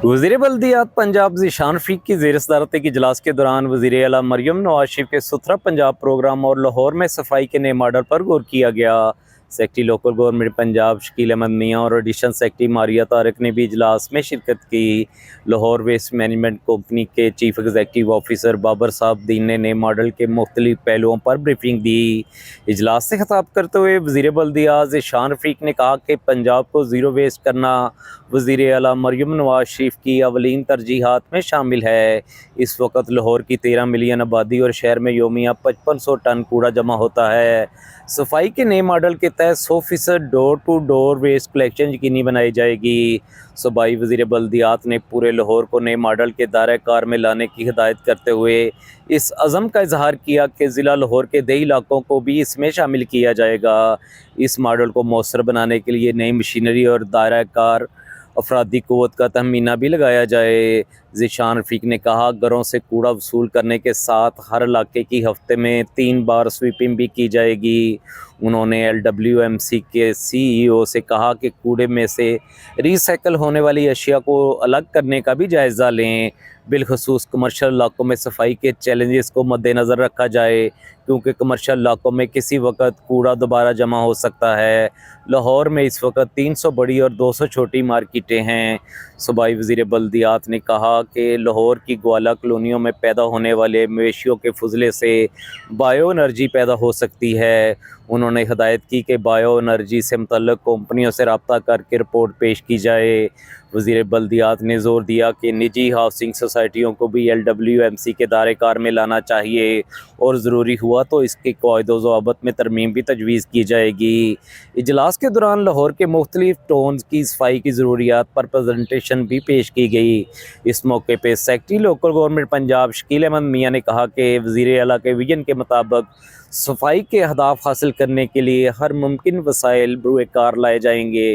वज़ीर बल्दियात पंजाब ज़ीशान रफ़ीक की ज़ेर सदारत एक इजलास के दौरान वज़ीर आला मरियम नवाज शरीफ के सुथरा पंजाब प्रोग्राम और लाहौर में सफाई के नए मॉडल पर गौर किया गया। Secretary local government Punjab Shakeel Ahmad Mian और एडिशनल सेक्रेटरी मारिया तारक ने भी इजलास में शिरकत की। लाहौर वेस्ट मैनेजमेंट कंपनी के चीफ एग्जीक्यूटिव ऑफिसर बाबर साहब दीन ने नए मॉडल के मुख्तलिफ पहलुओं पर ब्रीफिंग दी। इजलास से खिताब करते हुए वज़ीर बल्दियात ज़ीशान रफ़ीक ने कहा कि पंजाब को ज़ीरो वेस्ट करना वज़ीर आला मरियम नवाज शरीफ की अवलीन तरजीहात में शामिल है। इस वक्त लाहौर की 13 मिलियन आबादी और शहर में योमिया 5500 टन कूड़ा जमा होता है। सफाई के नए मॉडल के तहत 100% door to door waste collection यकीनी बनाई जाएगी। सूबाई वज़ीर बल्दियात ने पूरे लाहौर को नए मॉडल के दायरे कार में लाने की हिदायत करते हुए इस अज़म का इजहार किया कि ज़िला लाहौर के देही इलाकों को भी इसमें शामिल किया जाएगा। इस मॉडल को मौसर बनाने के लिए नई मशीनरी और दायरा कार अफरादी क़ुव्वत का तहमीना भी लगाया जाए। ज़ीशान रफ़ीक ने कहा, घरों से कूड़ा वसूल करने के साथ हर इलाके की हफ्ते में 3 बार स्वीपिंग भी की जाएगी। उन्होंने LWMC के CEO से कहा कि कूड़े में से रिसाइकल होने वाली अशिया को अलग करने का भी जायज़ा लें। बिलखसूस कमर्शियल इलाकों में सफाई के चैलेंजेस को मद्देनज़र रखा जाए, क्योंकि कमर्शियल इलाकों में किसी वक्त कूड़ा दोबारा जमा हो सकता है। लाहौर में इस वक्त 300 बड़ी और 200 छोटी मार्केटें हैं। सूबाई वज़ीर बल्दियात ने कहा कि लाहौर की ग्वाला कॉलोनियों में पैदा होने वाले मवेशियों के फजले से बायो एनर्जी पैदा हो सकती है। उन्होंने हिदायत की कि बायो एनर्जी से मुतल्लिक़ कंपनियों से रब्ता करके रिपोर्ट पेश की जाए। वज़ीर बल्दियात ने ज़ोर दिया कि निजी हाउसिंग सोसाइटियों को भी LWMC के दायरे कार में लाना चाहिए और ज़रूरी हुआ तो इसके क़वाइद ज़वाबित में तरमीम भी तजवीज़ की जाएगी। इजलास के दौरान लाहौर के मुख्तलिफ टाउन्स की सफाई की ज़रूरियात पर प्रेजेंटेशन भी पेश की गई। इस मौके पर secretary local government Punjab Shakeel Ahmad Mian ने कहा कि वज़ीर आला के विजन के मुताबिक सफाई के अहदाफ हासिल करने के लिए हर मुमकिन वसाइल बरूए कार लाए जाएंगे।